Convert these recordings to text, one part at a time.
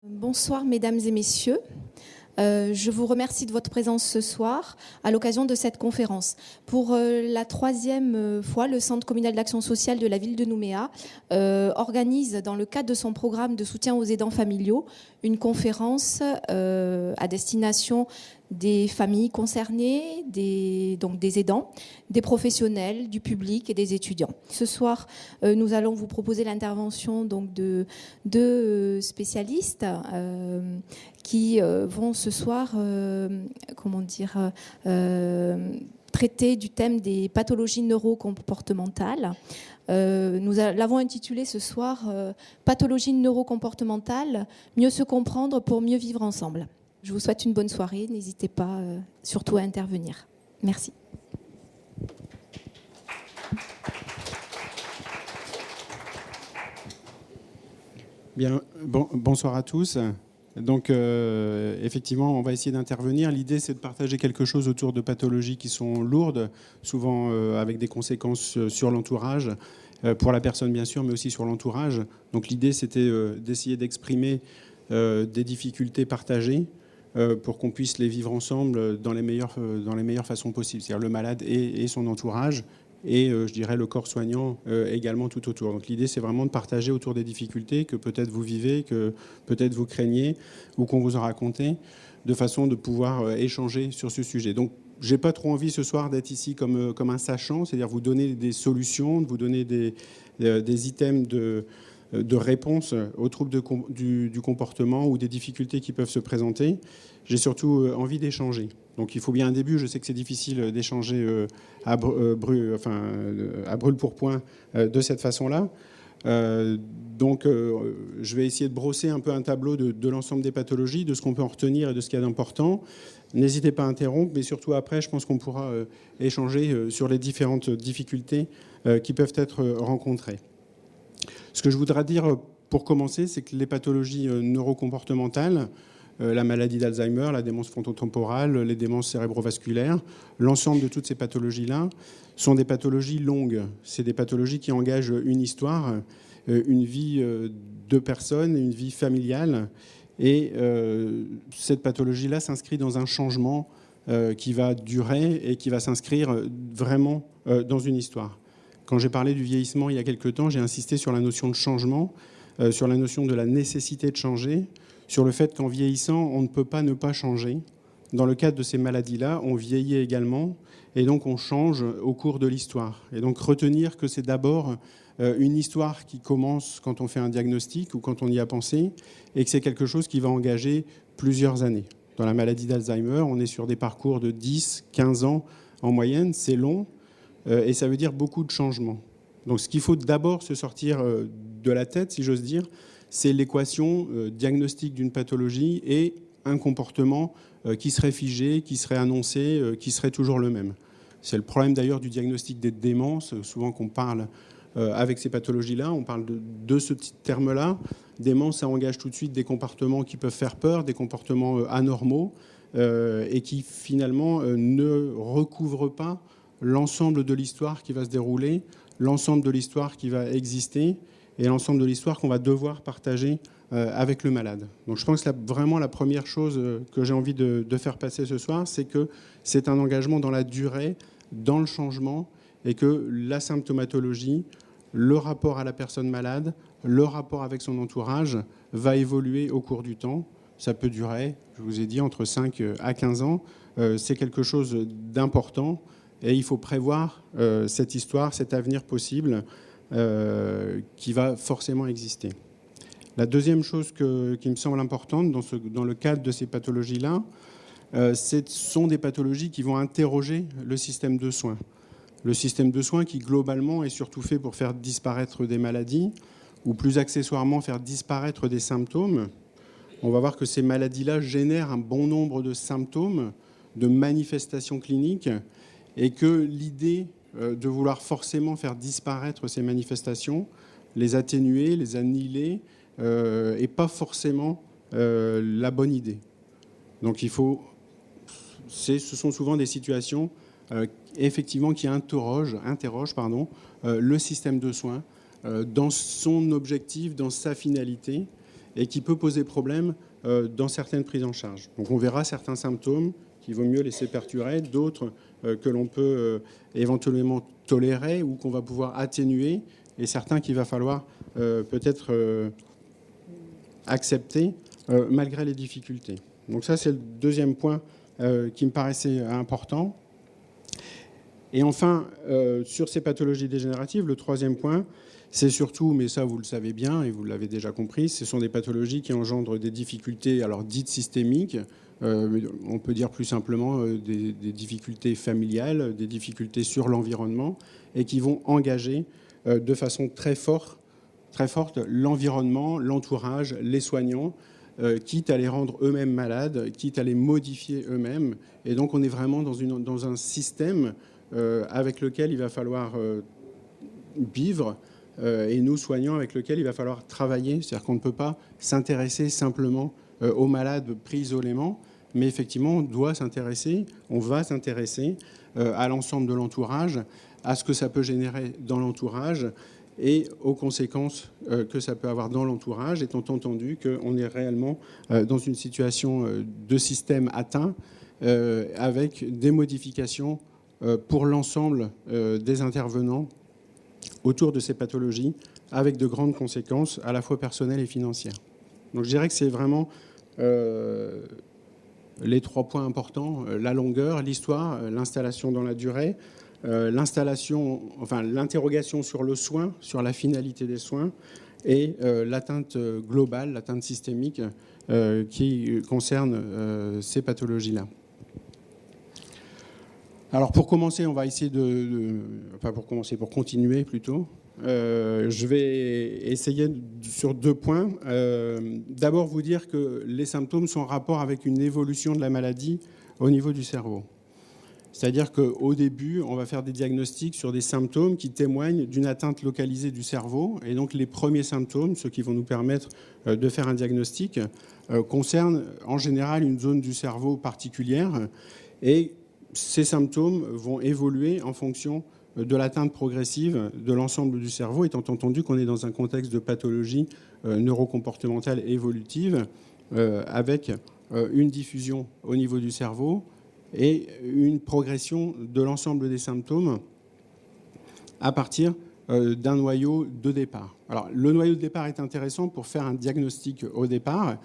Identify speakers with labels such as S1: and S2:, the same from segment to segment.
S1: Bonsoir mesdames et messieurs. Je vous remercie de votre présence ce soir à l'occasion de cette conférence. Pour la troisième fois, le Centre communal d'action sociale de la ville de Nouméa organise, dans le cadre de son programme de soutien aux aidants familiaux, une conférence à destination des familles concernées, donc des aidants, des professionnels, du public et des étudiants. Ce soir, nous allons vous proposer l'intervention donc de deux spécialistes qui vont ce soir, traiter du thème des pathologies neurocomportementales. Nous l'avons intitulé ce soir Pathologie neurocomportementale, mieux se comprendre pour mieux vivre ensemble. Je vous souhaite une bonne soirée. N'hésitez pas surtout à intervenir. Merci.
S2: Bien, bonsoir à tous. Donc, effectivement, on va essayer d'intervenir. L'idée, c'est de partager quelque chose autour de pathologies qui sont lourdes, souvent avec des conséquences sur l'entourage, pour la personne bien sûr, mais aussi sur l'entourage. Donc, l'idée, c'était d'essayer d'exprimer des difficultés partagées pour qu'on puisse les vivre ensemble dans les meilleures façons possibles, c'est-à-dire le malade et son entourage, et je dirais le corps soignant également tout autour. Donc l'idée, c'est vraiment de partager autour des difficultés que peut-être vous vivez, que peut-être vous craignez ou qu'on vous a raconté, de façon de pouvoir échanger sur ce sujet. Donc j'ai pas trop envie ce soir d'être ici comme un sachant, c'est-à-dire vous donner des solutions, de vous donner des items de réponse aux troubles du comportement ou des difficultés qui peuvent se présenter. J'ai surtout envie d'échanger. Donc il faut bien un début. Je sais que c'est difficile d'échanger à brûle pour point de cette façon-là. Donc je vais essayer de brosser un peu un tableau de l'ensemble des pathologies, de ce qu'on peut en retenir et de ce qu'il y a d'important. N'hésitez pas à interrompre, mais surtout après, je pense qu'on pourra échanger sur les différentes difficultés qui peuvent être rencontrées. Ce que je voudrais dire pour commencer, c'est que les pathologies neurocomportementales, la maladie d'Alzheimer, la démence frontotemporale, les démences cérébrovasculaires, l'ensemble de toutes ces pathologies-là sont des pathologies longues. C'est des pathologies qui engagent une histoire, une vie de personnes, une vie familiale. Et cette pathologie-là s'inscrit dans un changement qui va durer et qui va s'inscrire vraiment dans une histoire. Quand j'ai parlé du vieillissement il y a quelque temps, j'ai insisté sur la notion de changement, sur la notion de la nécessité de changer, sur le fait qu'en vieillissant, on ne peut pas ne pas changer. Dans le cadre de ces maladies-là, on vieillit également, et donc on change au cours de l'histoire. Et donc retenir que c'est d'abord une histoire qui commence quand on fait un diagnostic ou quand on y a pensé, et que c'est quelque chose qui va engager plusieurs années. Dans la maladie d'Alzheimer, on est sur des parcours de 10, 15 ans en moyenne, c'est long. Et ça veut dire beaucoup de changements. Donc ce qu'il faut d'abord se sortir de la tête, si j'ose dire, c'est l'équation diagnostic d'une pathologie et un comportement qui serait figé, qui serait annoncé, qui serait toujours le même. C'est le problème d'ailleurs du diagnostic des démences. Souvent qu'on parle avec ces pathologies-là, on parle de ce petit terme-là. Démence, ça engage tout de suite des comportements qui peuvent faire peur, des comportements anormaux et qui finalement ne recouvrent pas l'ensemble de l'histoire qui va se dérouler, l'ensemble de l'histoire qui va exister et l'ensemble de l'histoire qu'on va devoir partager avec le malade. Donc je pense que vraiment la première chose que j'ai envie de faire passer ce soir, c'est que c'est un engagement dans la durée, dans le changement, et que la symptomatologie, le rapport à la personne malade, le rapport avec son entourage va évoluer au cours du temps. Ça peut durer, je vous ai dit, entre 5 à 15 ans. C'est quelque chose d'important. Et il faut prévoir cette histoire, cet avenir possible qui va forcément exister. La deuxième chose qui me semble importante dans le cadre de ces pathologies-là, ce sont des pathologies qui vont interroger le système de soins. Le système de soins qui, globalement, est surtout fait pour faire disparaître des maladies ou plus accessoirement faire disparaître des symptômes. On va voir que ces maladies-là génèrent un bon nombre de symptômes, de manifestations cliniques, et que l'idée de vouloir forcément faire disparaître ces manifestations, les atténuer, les annihiler, n'est pas forcément la bonne idée. Donc ce sont souvent des situations effectivement qui interrogent le système de soins dans son objectif, dans sa finalité, et qui peut poser problème dans certaines prises en charge. Donc on verra certains symptômes qu'il vaut mieux laisser perdurer, d'autres que l'on peut éventuellement tolérer ou qu'on va pouvoir atténuer, et certains qu'il va falloir peut-être accepter malgré les difficultés. Donc ça, c'est le deuxième point qui me paraissait important. Et enfin, sur ces pathologies dégénératives, le troisième point, c'est surtout, mais ça vous le savez bien et vous l'avez déjà compris, ce sont des pathologies qui engendrent des difficultés, alors dites systémiques, on peut dire plus simplement des difficultés familiales, des difficultés sur l'environnement, et qui vont engager de façon très forte l'environnement, l'entourage, les soignants, quitte à les rendre eux-mêmes malades, quitte à les modifier eux-mêmes. Et donc on est vraiment dans un système avec lequel il va falloir vivre, et nous, soignants, avec lequel il va falloir travailler. C'est-à-dire qu'on ne peut pas s'intéresser simplement aux malades pris isolément, mais effectivement, on va s'intéresser à l'ensemble de l'entourage, à ce que ça peut générer dans l'entourage et aux conséquences que ça peut avoir dans l'entourage, étant entendu qu'on est réellement dans une situation de système atteint avec des modifications pour l'ensemble des intervenants autour de ces pathologies, avec de grandes conséquences à la fois personnelles et financières. Donc je dirais que c'est vraiment les trois points importants, la longueur, l'histoire, l'installation dans la durée, l'interrogation sur le soin, sur la finalité des soins, et l'atteinte globale, l'atteinte systémique qui concerne ces pathologies-là. Alors pour commencer, on va essayer pour continuer plutôt, je vais essayer sur deux points. D'abord vous dire que les symptômes sont en rapport avec une évolution de la maladie au niveau du cerveau. C'est-à-dire qu'au début, on va faire des diagnostics sur des symptômes qui témoignent d'une atteinte localisée du cerveau. Et donc les premiers symptômes, ceux qui vont nous permettre de faire un diagnostic, concernent en général une zone du cerveau particulière. Et ces symptômes vont évoluer en fonction de l'atteinte progressive de l'ensemble du cerveau, étant entendu qu'on est dans un contexte de pathologie neurocomportementale évolutive, avec une diffusion au niveau du cerveau et une progression de l'ensemble des symptômes à partir d'un noyau de départ. Alors, le noyau de départ est intéressant pour faire un diagnostic au départ.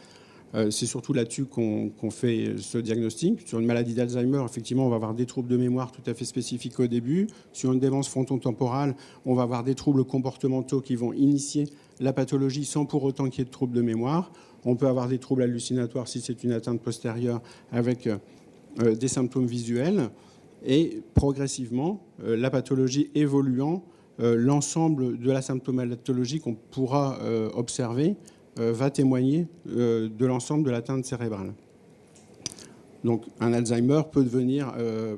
S2: C'est surtout là-dessus qu'on fait ce diagnostic. Sur une maladie d'Alzheimer, effectivement, on va avoir des troubles de mémoire tout à fait spécifiques au début. Sur une démence frontotemporale, on va avoir des troubles comportementaux qui vont initier la pathologie sans pour autant qu'il y ait de troubles de mémoire. On peut avoir des troubles hallucinatoires si c'est une atteinte postérieure avec des symptômes visuels. Et progressivement, la pathologie évoluant, l'ensemble de la symptomatologie qu'on pourra observer va témoigner de l'ensemble de l'atteinte cérébrale. Donc un Alzheimer peut devenir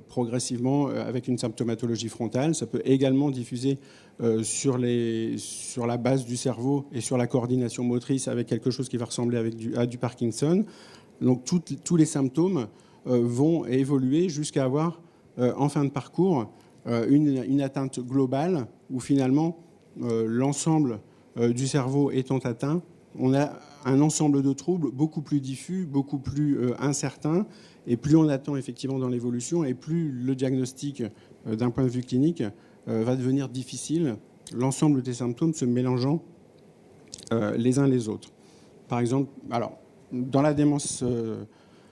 S2: progressivement avec une symptomatologie frontale. Ça peut également diffuser sur la base du cerveau et sur la coordination motrice avec quelque chose qui va ressembler à du Parkinson. Donc tous les symptômes vont évoluer jusqu'à avoir en fin de parcours une atteinte globale où finalement l'ensemble du cerveau étant atteint, on a un ensemble de troubles beaucoup plus diffus, beaucoup plus incertains, et plus on attend effectivement dans l'évolution, et plus le diagnostic d'un point de vue clinique va devenir difficile, l'ensemble des symptômes se mélangeant les uns les autres. Par exemple, alors, dans la démence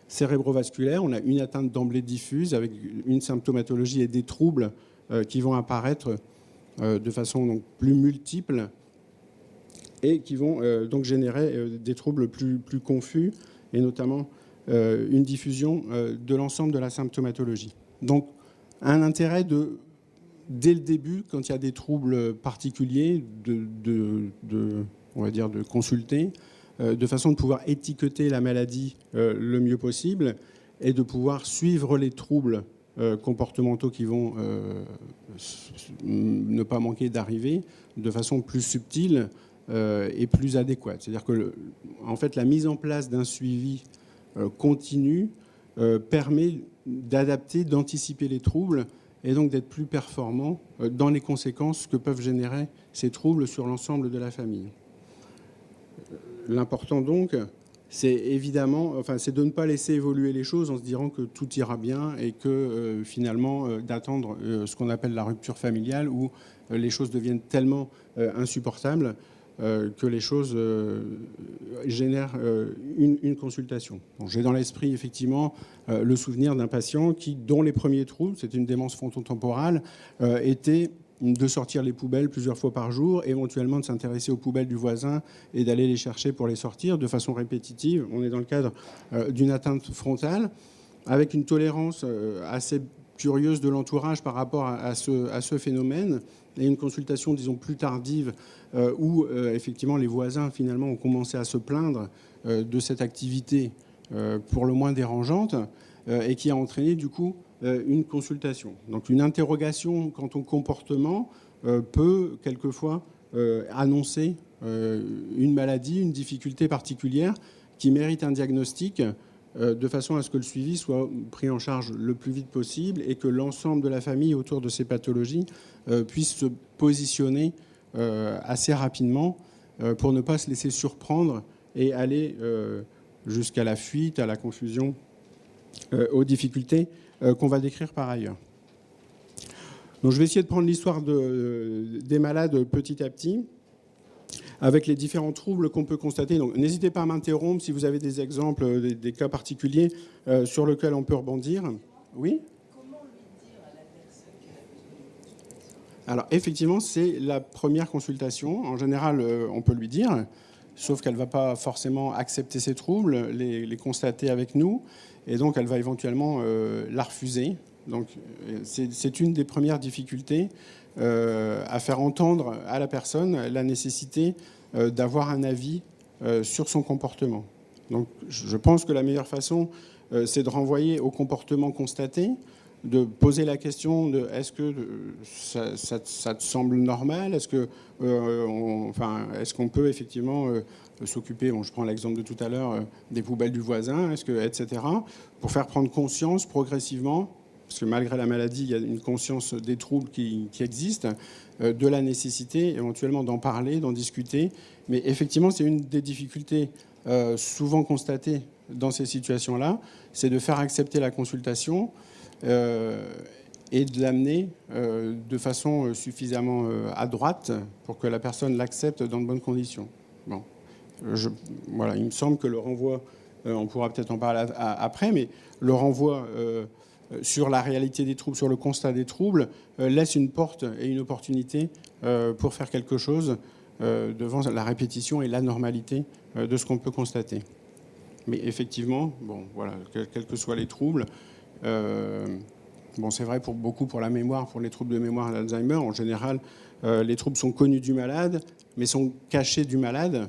S2: cérébrovasculaire, on a une atteinte d'emblée diffuse avec une symptomatologie et des troubles qui vont apparaître de façon donc plus multiple, et qui vont donc générer des troubles plus confus, et notamment une diffusion de l'ensemble de la symptomatologie. Donc, un intérêt dès le début, quand il y a des troubles particuliers, on va dire de consulter, de façon de pouvoir étiqueter la maladie le mieux possible et de pouvoir suivre les troubles comportementaux qui vont ne pas manquer d'arriver de façon plus subtile et plus adéquate. C'est-à-dire que en fait, la mise en place d'un suivi continu permet d'adapter, d'anticiper les troubles et donc d'être plus performant dans les conséquences que peuvent générer ces troubles sur l'ensemble de la famille. l'important donc, c'est évidemment, c'est de ne pas laisser évoluer les choses en se disant que tout ira bien et que finalement d'attendre ce qu'on appelle la rupture familiale où les choses deviennent tellement insupportables que les choses génèrent une consultation. Bon, j'ai dans l'esprit effectivement le souvenir d'un patient dont les premiers troubles, c'était une démence frontotemporale, étaient de sortir les poubelles plusieurs fois par jour, éventuellement de s'intéresser aux poubelles du voisin et d'aller les chercher pour les sortir de façon répétitive. On est dans le cadre d'une atteinte frontale, avec une tolérance assez curieuse de l'entourage par rapport à ce phénomène, et une consultation, disons, plus tardive, où effectivement les voisins finalement ont commencé à se plaindre de cette activité pour le moins dérangeante, et qui a entraîné du coup une consultation. Donc une interrogation quant au comportement peut quelquefois annoncer une maladie, une difficulté particulière qui mérite un diagnostic de façon à ce que le suivi soit pris en charge le plus vite possible et que l'ensemble de la famille autour de ces pathologies puisse se positionner assez rapidement pour ne pas se laisser surprendre et aller jusqu'à la fuite, à la confusion, aux difficultés qu'on va décrire par ailleurs. Donc je vais essayer de prendre l'histoire des malades petit à petit, avec les différents troubles qu'on peut constater. Donc n'hésitez pas à m'interrompre si vous avez des exemples, des cas particuliers sur lesquels on peut rebondir. Oui ? Comment lui dire à la personne qu'elle a besoin d'une consultation ? Alors effectivement, c'est la première consultation. En général, on peut lui dire, sauf qu'elle ne va pas forcément accepter ces troubles, les constater avec nous. Et donc, elle va éventuellement la refuser. Donc, c'est une des premières difficultés à faire entendre à la personne la nécessité d'avoir un avis sur son comportement. Donc, je pense que la meilleure façon, c'est de renvoyer au comportement constaté, de poser la question de est-ce que ça te semble normal ? Est-ce qu'on peut effectivement s'occuper, je prends l'exemple de tout à l'heure, des poubelles du voisin, etc., pour faire prendre conscience progressivement, parce que malgré la maladie, il y a une conscience des troubles qui existent, de la nécessité éventuellement d'en parler, d'en discuter. Mais effectivement, c'est une des difficultés souvent constatées dans ces situations-là, c'est de faire accepter la consultation et de l'amener de façon suffisamment adroite pour que la personne l'accepte dans de bonnes conditions. Bon. Voilà, il me semble que le renvoi, on pourra peut-être en parler après, mais le renvoi sur la réalité des troubles, sur le constat des troubles, laisse une porte et une opportunité pour faire quelque chose devant la répétition et l'anormalité de ce qu'on peut constater. Mais effectivement, voilà, quels que soient les troubles, c'est vrai pour la mémoire, pour les troubles de mémoire d'Alzheimer, en général, les troubles sont connus du malade, mais sont cachés du malade.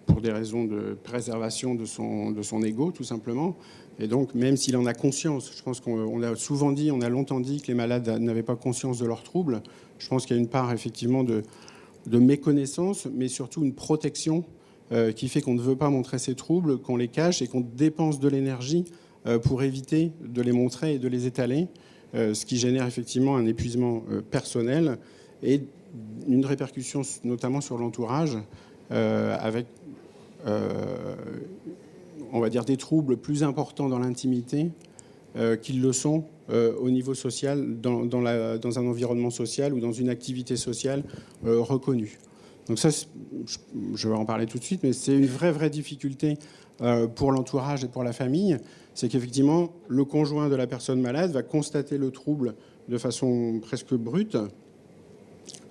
S2: Pour des raisons de préservation de son ego, tout simplement. Et donc, même s'il en a conscience, je pense qu'on a souvent dit, on a longtemps dit que les malades n'avaient pas conscience de leurs troubles. Je pense qu'il y a une part, effectivement, de méconnaissance, mais surtout une protection qui fait qu'on ne veut pas montrer ces troubles, qu'on les cache et qu'on dépense de l'énergie pour éviter de les montrer et de les étaler, ce qui génère effectivement un épuisement personnel et une répercussion notamment sur l'entourage, avec, on va dire, des troubles plus importants dans l'intimité qu'ils le sont au niveau social, dans un environnement social ou dans une activité sociale reconnue. Donc ça, je vais en parler tout de suite, mais c'est une vraie difficulté pour l'entourage et pour la famille. C'est qu'effectivement, le conjoint de la personne malade va constater le trouble de façon presque brute,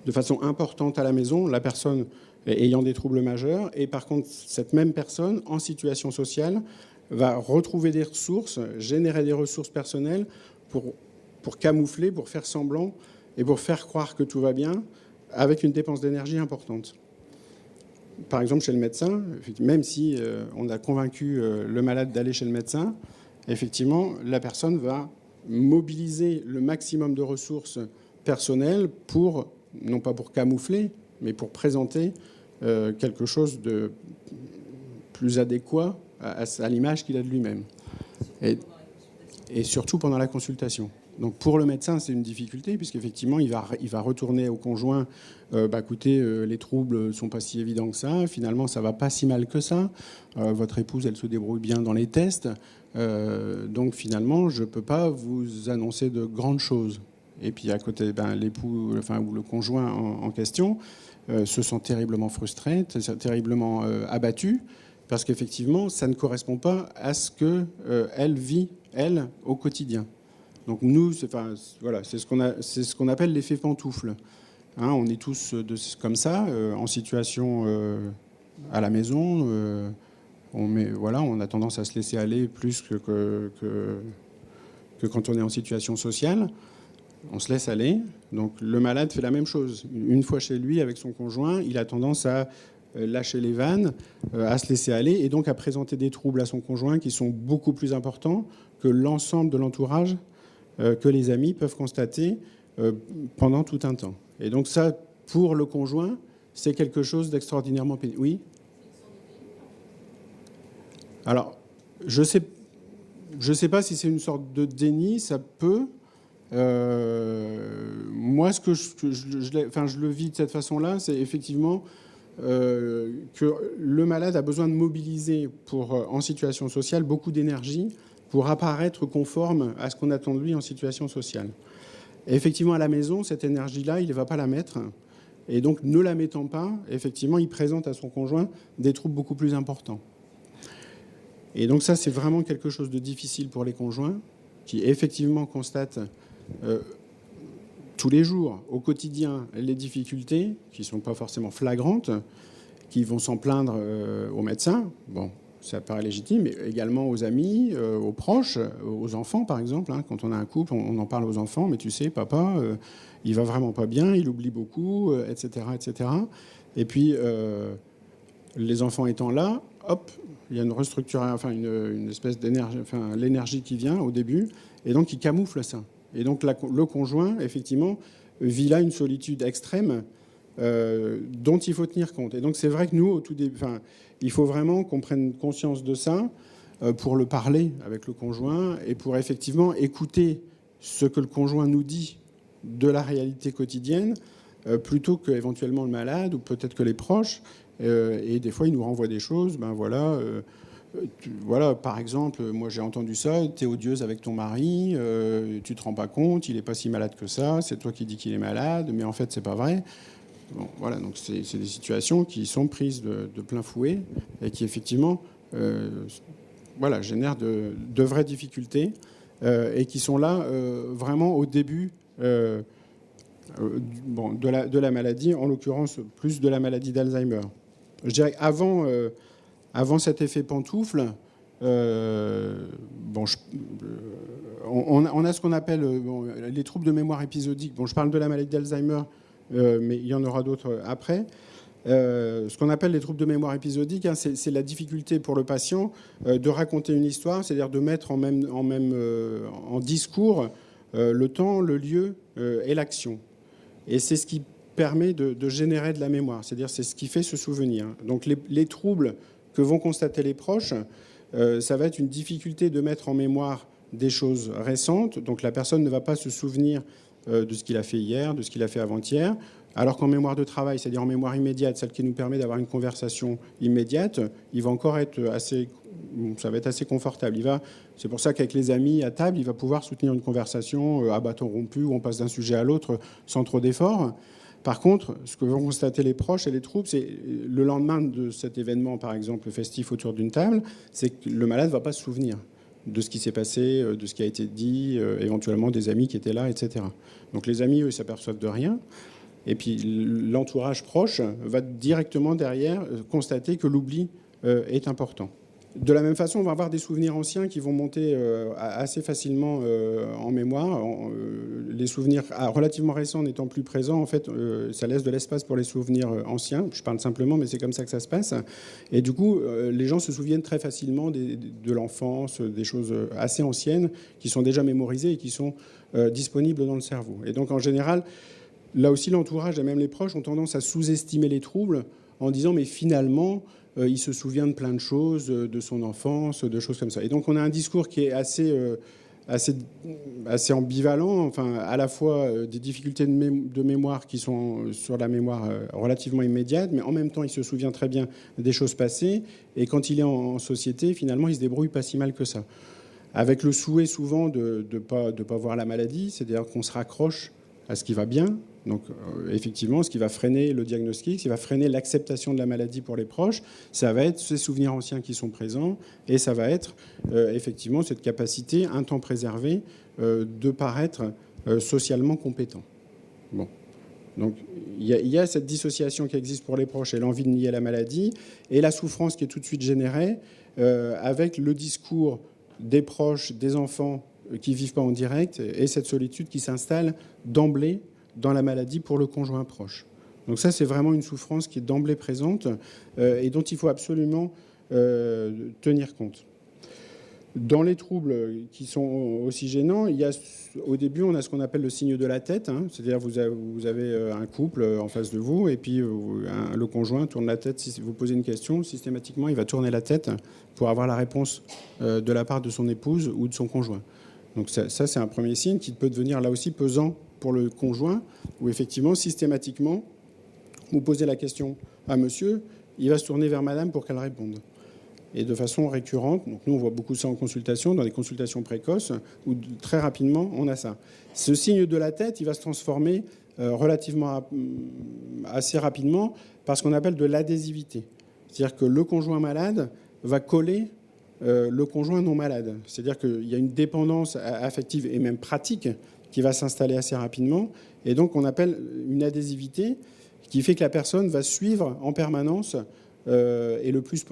S2: de façon importante à la maison, la personne ayant des troubles majeurs, et par contre, cette même personne, en situation sociale, va retrouver des ressources, générer des ressources personnelles pour camoufler, pour faire semblant et pour faire croire que tout va bien, avec une dépense d'énergie importante. Par exemple, chez le médecin, même si on a convaincu le malade d'aller chez le médecin, effectivement, la personne va mobiliser le maximum de ressources personnelles non pas pour camoufler, mais pour présenter quelque chose de plus adéquat à l'image qu'il a de lui-même. Et surtout pendant la consultation. Donc pour le médecin, c'est une difficulté, puisqu'effectivement, il va retourner au conjoint, écoutez, les troubles ne sont pas si évidents que ça, finalement, ça ne va pas si mal que ça, votre épouse, elle se débrouille bien dans les tests, donc finalement, je ne peux pas vous annoncer de grandes choses. Et puis à côté, l'époux, ou le conjoint en question se sent terriblement frustré, terriblement abattu, parce qu'effectivement, ça ne correspond pas à ce qu'elle vit, elle, au quotidien. Donc nous, c'est ce qu'on appelle l'effet pantoufle. Hein, on est tous comme ça, en situation à la maison. On a tendance à se laisser aller plus que quand on est en situation sociale. On se laisse aller. Donc le malade fait la même chose. Une fois chez lui, avec son conjoint, il a tendance à lâcher les vannes, à se laisser aller, et donc à présenter des troubles à son conjoint qui sont beaucoup plus importants que l'ensemble de l'entourage que les amis peuvent constater pendant tout un temps. Et donc ça, pour le conjoint, c'est quelque chose d'extraordinairement pénible. Oui ? Alors, je sais pas si c'est une sorte de déni, ça peut. Moi, ce que je le vis de cette façon-là, c'est effectivement que le malade a besoin de mobiliser en situation sociale beaucoup d'énergie pour apparaître conforme à ce qu'on attend de lui en situation sociale. Et effectivement, à la maison, cette énergie-là, il ne va pas la mettre. Et donc, ne la mettant pas, effectivement, il présente à son conjoint des troubles beaucoup plus importants. Et donc ça, c'est vraiment quelque chose de difficile pour les conjoints qui, effectivement, constatent tous les jours, au quotidien, les difficultés qui ne sont pas forcément flagrantes, qui vont s'en plaindre au médecin. Bon, ça paraît légitime, mais également aux amis, aux proches, aux enfants, par exemple. Hein. Quand on a un couple, on en parle aux enfants, mais tu sais, papa, il va vraiment pas bien, il oublie beaucoup, etc., etc. Et puis, les enfants étant là, hop, il y a une restructuration, une espèce d'énergie, l'énergie qui vient au début, et donc il camoufle ça. Et donc le conjoint, effectivement, vit là une solitude extrême dont il faut tenir compte. Et donc c'est vrai que nous, au tout début, il faut vraiment qu'on prenne conscience de ça pour le parler avec le conjoint et pour effectivement écouter ce que le conjoint nous dit de la réalité quotidienne plutôt qu'éventuellement le malade ou peut-être que les proches. Et des fois, il nous renvoie des choses. Voilà, par exemple, moi j'ai entendu ça, t'es odieuse avec ton mari, tu te rends pas compte, il est pas si malade que ça, c'est toi qui dis qu'il est malade, mais en fait c'est pas vrai. Bon, voilà, donc c'est des situations qui sont prises de plein fouet et qui effectivement génèrent de vraies difficultés et qui sont là vraiment au début de la maladie, en l'occurrence plus de la maladie d'Alzheimer. Je dirais avant cet effet pantoufle, on a ce qu'on appelle les troubles de mémoire épisodiques. Bon, je parle de la maladie d'Alzheimer, mais il y en aura d'autres après. Ce qu'on appelle les troubles de mémoire épisodiques, hein, c'est la difficulté pour le patient de raconter une histoire, c'est-à-dire de mettre en discours le temps, le lieu et l'action. Et c'est ce qui permet de générer de la mémoire, c'est-à-dire c'est ce qui fait se souvenir. Donc les troubles que vont constater les proches, ça va être une difficulté de mettre en mémoire des choses récentes. Donc la personne ne va pas se souvenir de ce qu'il a fait hier, de ce qu'il a fait avant-hier, alors qu'en mémoire de travail, c'est-à-dire en mémoire immédiate, celle qui nous permet d'avoir une conversation immédiate, il va encore être ça va être assez confortable. C'est pour ça qu'avec les amis à table, il va pouvoir soutenir une conversation à bâton rompu où on passe d'un sujet à l'autre sans trop d'efforts. Par contre, ce que vont constater les proches et les troupes, c'est le lendemain de cet événement, par exemple festif autour d'une table, c'est que le malade ne va pas se souvenir de ce qui s'est passé, de ce qui a été dit, éventuellement des amis qui étaient là, etc. Donc les amis, eux, ils s'aperçoivent de rien. Et puis l'entourage proche va directement derrière constater que l'oubli est important. De la même façon, on va avoir des souvenirs anciens qui vont monter assez facilement en mémoire. Les souvenirs relativement récents n'étant plus présents, en fait, ça laisse de l'espace pour les souvenirs anciens. Je parle simplement, mais c'est comme ça que ça se passe. Et du coup, les gens se souviennent très facilement de l'enfance, des choses assez anciennes qui sont déjà mémorisées et qui sont disponibles dans le cerveau. Et donc, en général, là aussi, l'entourage et même les proches ont tendance à sous-estimer les troubles en disant « mais finalement », il se souvient de plein de choses, de son enfance, de choses comme ça. Et donc on a un discours qui est assez assez ambivalent, enfin, à la fois des difficultés de mémoire qui sont sur la mémoire relativement immédiate, mais en même temps, il se souvient très bien des choses passées, et quand il est en société, finalement, il se débrouille pas si mal que ça. Avec le souhait souvent de ne pas voir la maladie, c'est-à-dire qu'on se raccroche à ce qui va bien. Donc, effectivement, ce qui va freiner le diagnostic, ce qui va freiner l'acceptation de la maladie pour les proches, ça va être ces souvenirs anciens qui sont présents, et ça va être effectivement cette capacité, un temps préservé, de paraître socialement compétent. Bon. Donc, il y a cette dissociation qui existe pour les proches et l'envie de nier la maladie, et la souffrance qui est tout de suite générée avec le discours des proches, des enfants qui ne vivent pas en direct, et cette solitude qui s'installe d'emblée dans la maladie pour le conjoint proche. Donc ça, c'est vraiment une souffrance qui est d'emblée présente et dont il faut absolument tenir compte. Dans les troubles qui sont aussi gênants, au début, on a ce qu'on appelle le signe de la tête, hein, c'est-à-dire vous avez un couple en face de vous, et puis le conjoint tourne la tête. Si vous posez une question, systématiquement, il va tourner la tête pour avoir la réponse de la part de son épouse ou de son conjoint. Donc ça, c'est un premier signe qui peut devenir là aussi pesant pour le conjoint, où effectivement, systématiquement, vous posez la question à monsieur, il va se tourner vers madame pour qu'elle réponde. Et de façon récurrente, donc nous on voit beaucoup ça en consultation, dans des consultations précoces, où très rapidement on a ça. Ce signe de la tête, il va se transformer assez rapidement par ce qu'on appelle de l'adhésivité. C'est-à-dire que le conjoint malade va coller le conjoint non malade. C'est-à-dire qu'il y a une dépendance affective et même pratique qui va s'installer assez rapidement. Et donc on appelle une adhésivité qui fait que la personne va suivre en permanence et le plus possible